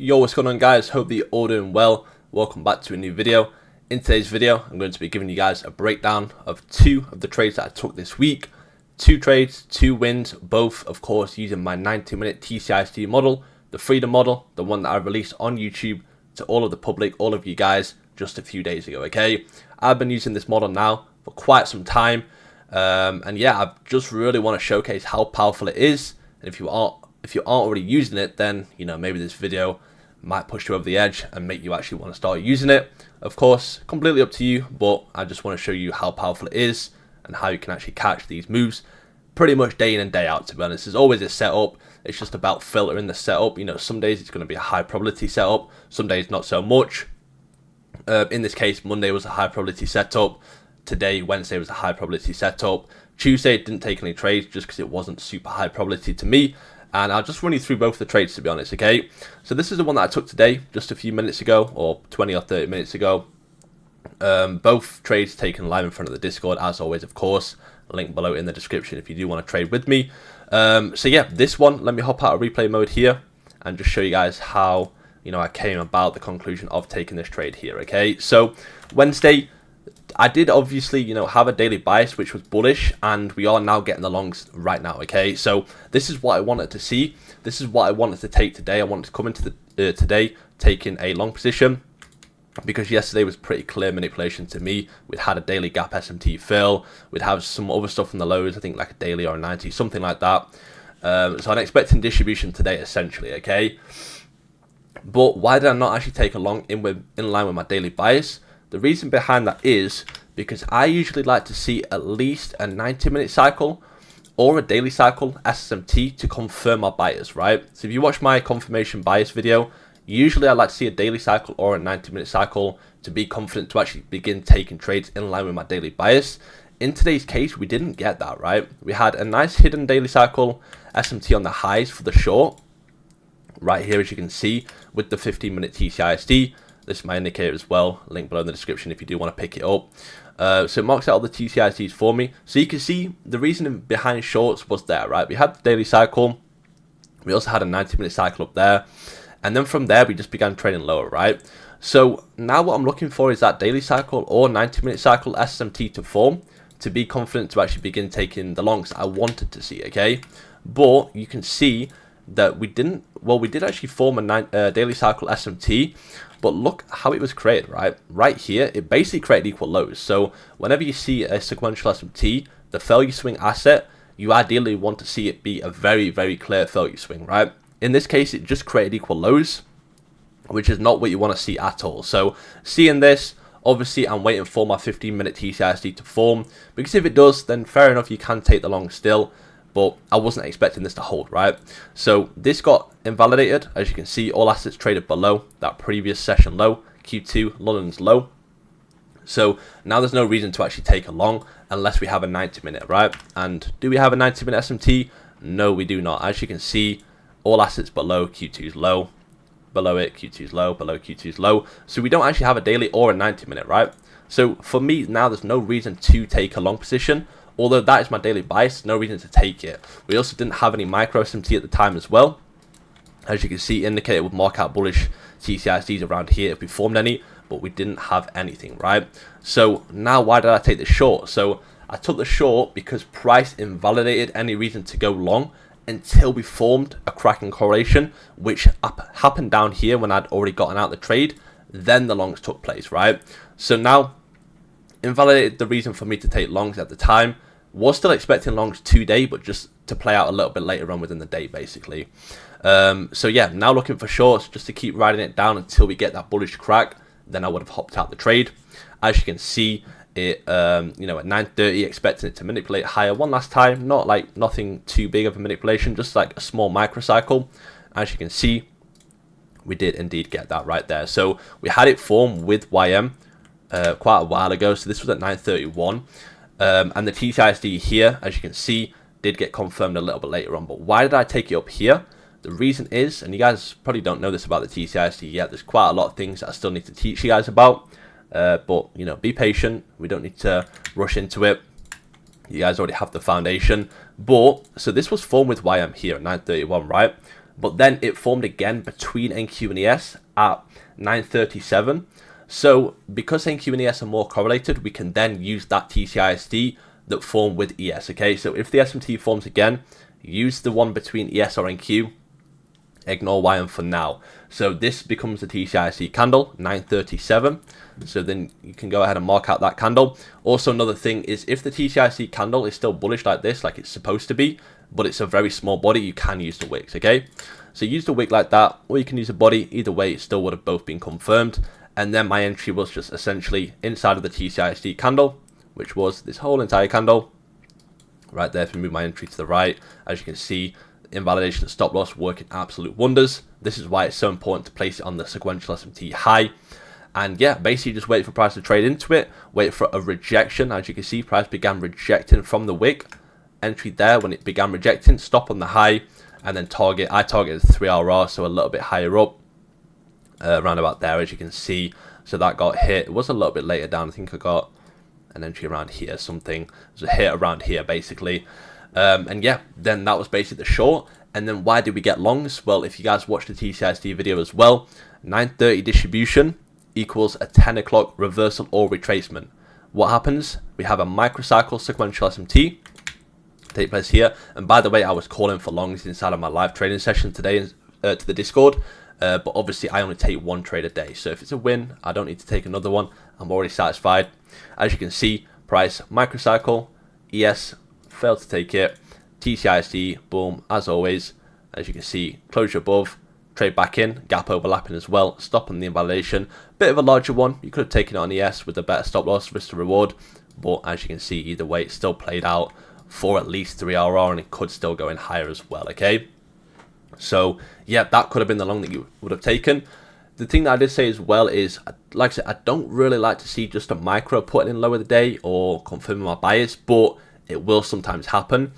Yo, what's going on guys? Hope that you're all doing well. Welcome back to a new video. In today's video, I'm going to be giving you guys a breakdown of two of the trades that I took this week. Two trades, two wins, both of course using my 90-minute tCISD model, the Freedom model, the one that I released on YouTube to all of the public, all of you guys, just a few days ago, okay? I've been using this model now for quite some time, and yeah, I just really want to showcase how powerful it is. And if you aren't already using it, then you know, maybe this video might push you over the edge and make you actually want to start using it. Of course, completely up to you, but I just want to show you how powerful it is and how you can actually catch these moves pretty much day in and day out. To be honest, there's always a setup. It's just about filtering the setup. You know, some days it's going to be a high probability setup, some days not so much. In this case, Monday was a high probability setup. Today, Wednesday, was a high probability setup. Tuesday didn't take any trades just because it wasn't super high probability to me. And I'll just run you through both the trades, to be honest, okay? So this is the one that I took today, just a few minutes ago, or 20 or 30 minutes ago. Both trades taken live in front of the Discord, as always, of course. Link below in the description if you do want to trade with me. So yeah, this one, let me hop out of replay mode here and just show you guys how, you know, I came about the conclusion of taking this trade here, okay? So Wednesday, I did obviously, you know, have a daily bias which was bullish, and we are now getting the longs right now, okay? So this is what I wanted to see. This is what I wanted to take today. I wanted to come into the today taking a long position, because yesterday was pretty clear manipulation to me. We'd had a daily gap SMT fill. We'd have some other stuff in the lows, I think like a daily or a 90, something like that. So I'm expecting distribution today essentially, okay? But why did I not actually take a long in line with my daily bias? The reason behind that is because I usually like to see at least a 90-minute cycle or a daily cycle SMT to confirm my bias, right? So if you watch my confirmation bias video, usually I like to see a daily cycle or a 90-minute cycle to be confident to actually begin taking trades in line with my daily bias. In today's case, we didn't get that, right? We had a nice hidden daily cycle SMT on the highs for the short, right here as you can see, with the 15-minute tCISD. This is my indicator as well, link below in the description if you do want to pick it up. So it marks out all the tCISDs for me. So you can see the reason behind shorts was there, right? We had the daily cycle. We also had a 90-minute cycle up there. And then from there, we just began trading lower, right? So now what I'm looking for is that daily cycle or 90-minute cycle SMT to form to be confident to actually begin taking the longs I wanted to see, okay? But you can see that we didn't, well, we did actually form a daily cycle SMT, but look how it was created, right? Right here, it basically created equal lows. So whenever you see a sequential SMT, the failure swing asset, you ideally want to see it be a very, very clear failure swing, right? In this case, it just created equal lows, which is not what you want to see at all. So seeing this, obviously I'm waiting for my 15-minute tCISD to form, because if it does, then fair enough, you can take the long still. But I wasn't expecting this to hold, right? So this got invalidated. As you can see, all assets traded below that previous session low, Q2, London's low. So now there's no reason to actually take a long unless we have a 90-minute, right? And do we have a 90-minute SMT? No, we do not. As you can see, all assets below Q2's low, below it, Q2's low, below Q2's low. So we don't actually have a daily or a 90-minute, right? So for me, now there's no reason to take a long position. Although that is my daily bias, no reason to take it. We also didn't have any micro SMT at the time as well. As you can see, indicated with mark out bullish tCISDs around here if we formed any, but we didn't have anything, right? So now why did I take the short? So I took the short because price invalidated any reason to go long until we formed a cracking correlation, which happened down here when I'd already gotten out the trade. Then the longs took place, right? So now invalidated the reason for me to take longs at the time. Was still expecting longs today, but just to play out a little bit later on within the day, basically. So yeah, now looking for shorts just to keep riding it down until we get that bullish crack. Then I would have hopped out the trade. As you can see, it you know, at 9:30, expecting it to manipulate higher one last time. Not like nothing too big of a manipulation, just like a small microcycle. As you can see, we did indeed get that right there. So we had it form with YM quite a while ago. So this was at 9:31. And the tCISD here, as you can see, did get confirmed a little bit later on. But why did I take it up here? The reason is, and you guys probably don't know this about the tCISD yet, there's quite a lot of things that I still need to teach you guys about. But, you know, be patient. We don't need to rush into it. You guys already have the foundation. But, so this was formed with YM here at 9:31, right? but then it formed again between NQ and ES at 9:37. So because NQ and ES are more correlated, we can then use that tCISD that formed with ES. Okay, so if the SMT forms again, use the one between ES or NQ, ignore YM for now. So this becomes the tCISD candle, 9:37. So then you can go ahead and mark out that candle. Also, another thing is if the tCISD candle is still bullish like this, like it's supposed to be, but it's a very small body, you can use the wicks, okay? So use the wick like that, or you can use a body. Either way, it still would have both been confirmed. And then my entry was just essentially inside of the tCISD candle, which was this whole entire candle. Right there, if we move my entry to the right, as you can see, invalidation and stop loss working absolute wonders. This is why it's so important to place it on the sequential SMT high. And yeah, basically just wait for price to trade into it, wait for a rejection. As you can see, price began rejecting from the wick. Entry there when it began rejecting, stop on the high, and then target. I targeted 3 RR, so a little bit higher up, around about there, as you can see. So that got hit. It was a little bit later down. I think I got an entry around here, something. It was a hit around here, basically. And yeah, then that was basically the short. And then why did we get longs? Well, if you guys watched the tCISD video as well, 9:30 distribution equals a 10 o'clock reversal or retracement. What happens? We have a microcycle sequential SMT take place here. And by the way, I was calling for longs inside of my live trading session today to the Discord. But obviously, I only take one trade a day. So if it's a win, I don't need to take another one. I'm already satisfied. As you can see, price microcycle, ES failed to take it, tCISD, boom, as always. As you can see, closure above, trade back in, gap overlapping as well, stop on the invalidation. Bit of a larger one. You could have taken it on ES with a better stop loss, risk to reward. But as you can see, either way, it still played out for at least 3 RR, and it could still go in higher as well, okay? So yeah, that could have been the long that you would have taken. The thing that I did say as well is, like I said, I don't really like to see just a micro putting in low of the day or confirming my bias, but it will sometimes happen.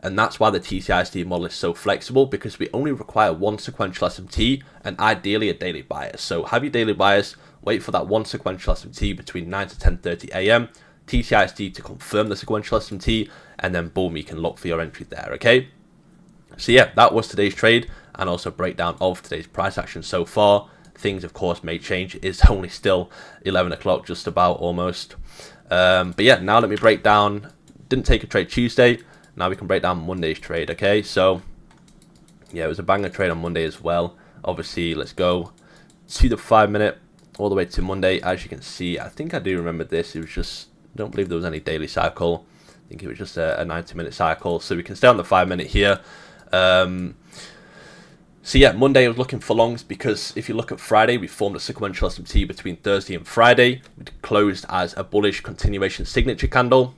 And that's why the tCISD model is so flexible, because we only require one sequential SMT and ideally a daily bias. So have your daily bias, wait for that one sequential SMT between 9 to 10:30 AM, tCISD to confirm the sequential SMT, and then boom, you can look for your entry there, okay? So yeah, that was today's trade, and also breakdown of today's price action so far. Things, of course, may change. It's only still 11 o'clock, just about, almost. But yeah, now let me break down. Didn't take a trade Tuesday. Now we can break down Monday's trade, okay? So yeah, it was a banger trade on Monday as well. Obviously, let's go to the 5 minute all the way to Monday. As you can see, I think I do remember this. It was just, I don't believe there was any daily cycle. I think it was just a 90-minute cycle. So we can stay on the 5 minute here. So yeah, Monday I was looking for longs, because if you look at Friday, we formed a sequential SMT between Thursday and Friday. We closed as a bullish continuation signature candle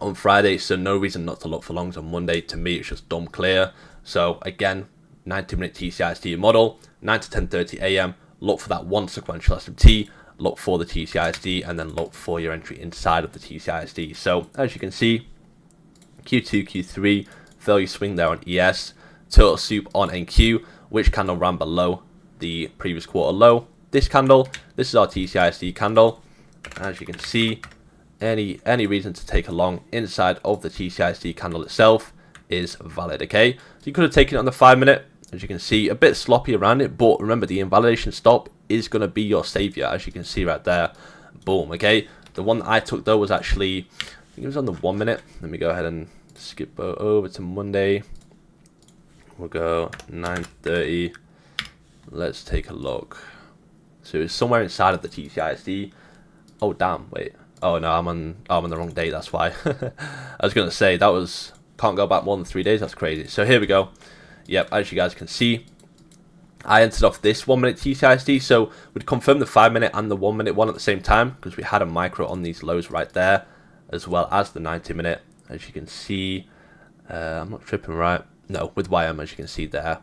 on Friday, so no reason not to look for longs on Monday. To me, it's just dumb clear. So again, 90-minute tCISD model, 9 to 10:30 AM, look for that one sequential SMT, look for the tCISD, and then look for your entry inside of the tCISD. So as you can see, Q2, Q3, value swing there on ES, turtle soup on NQ, which candle ran below the previous quarter low. This candle, this is our tCISD candle. As you can see, any reason to take a long inside of the tCISD candle itself is valid, okay? So you could have taken it on the 5 minute, as you can see, a bit sloppy around it, but remember, the invalidation stop is going to be your savior, as you can see right there. Boom, okay? The one that I took, though, was actually, I think it was on the 1 minute. Let me go ahead and skip over to Monday. We'll go 9:30. Let's take a look. So it's somewhere inside of the tCISD. Oh damn! Wait. Oh no, I'm on the wrong date. That's why. I was gonna say that was, can't go back more than 3 days. That's crazy. So here we go. Yep. As you guys can see, I entered off this 1 minute tCISD. So we'd confirm the 5 minute and the 1 minute one at the same time, because we had a micro on these lows right there, as well as the 90 minute. As you can see, I'm not tripping right. No, with YM, as you can see there.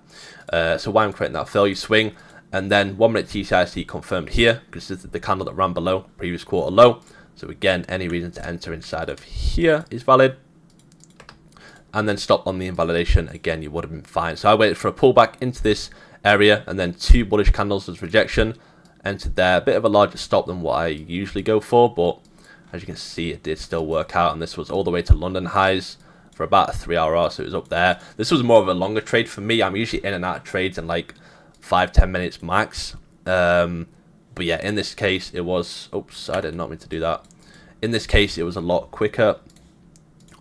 So YM creating that failure swing, and then 1 minute tCISD confirmed here, because this is the candle that ran below previous quarter low. So again, any reason to enter inside of here is valid. And then stop on the invalidation, again, you would have been fine. So I waited for a pullback into this area, and then 2 bullish candles as rejection. Entered there, a bit of a larger stop than what I usually go for, but as you can see, it did still work out, and this was all the way to London highs. for about a 3 hour, so it was up there. This was more of a longer trade for me. I'm usually in and out of trades in like 5-10 minutes max. But yeah, in this case it was, oops, I did not mean to do that. In this case it was a lot quicker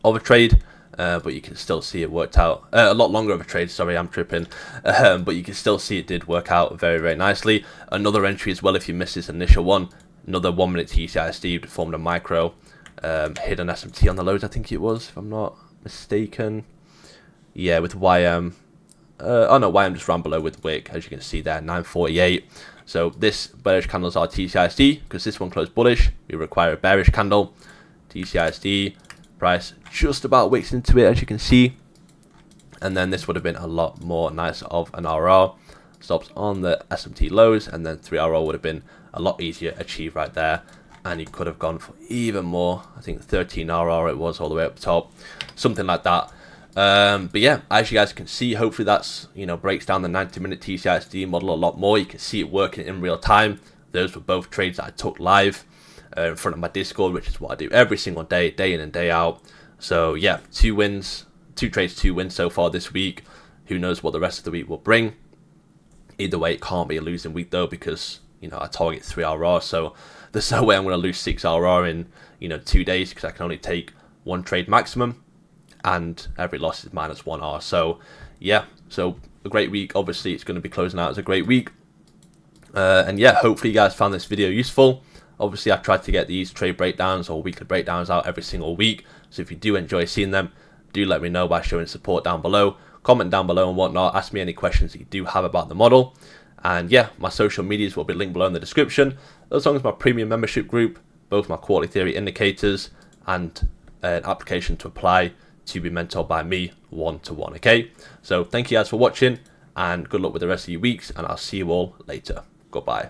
of a trade, but you can still see it worked out. A lot longer of a trade, sorry, I'm tripping. But you can still see it did work out very, very nicely. Another entry as well, if you missed this initial one, another 1 minute tCISD, formed a micro, hit an SMT on the lows, I think it was, if I'm not mistaken. Yeah, with YM. Oh no, YM just ran below with wick, as you can see there, 948. So this bearish candle is our tCISD, because this one closed bullish. We require a bearish candle. tCISD price just about wicks into it, as you can see. And then this would have been a lot more nicer of an RR. Stops on the SMT lows, and then 3 RR would have been a lot easier to achieve right there. And you could have gone for even more. I think 13 RR it was all the way up top, something like that. But yeah, as you guys can see, hopefully that's, you know, breaks down the 90-minute tCISD model a lot more. You can see it working in real time. Those were both trades that I took live in front of my Discord, which is what I do every single day, day in and day out. So yeah, 2 wins, 2 trades, 2 wins so far this week. Who knows what the rest of the week will bring. Either way, it can't be a losing week though, because, you know, I target 3 RR, so there's no way I'm going to lose 6 RR in, you know, 2 days, because I can only take 1 trade maximum, and every loss is -1 R. So yeah, so a great week. Obviously it's going to be closing out as a great week, and yeah, hopefully you guys found this video useful. Obviously I tried to get these trade breakdowns or weekly breakdowns out every single week, so if you do enjoy seeing them, do let me know by showing support down below. Comment down below and whatnot, ask me any questions that you do have about the model. And yeah, my social medias will be linked below in the description, as long as my premium membership group, both my quarterly theory indicators, and an application to apply to be mentored by me one-to-one, okay? So thank you guys for watching, and good luck with the rest of your weeks, and I'll see you all later. Goodbye.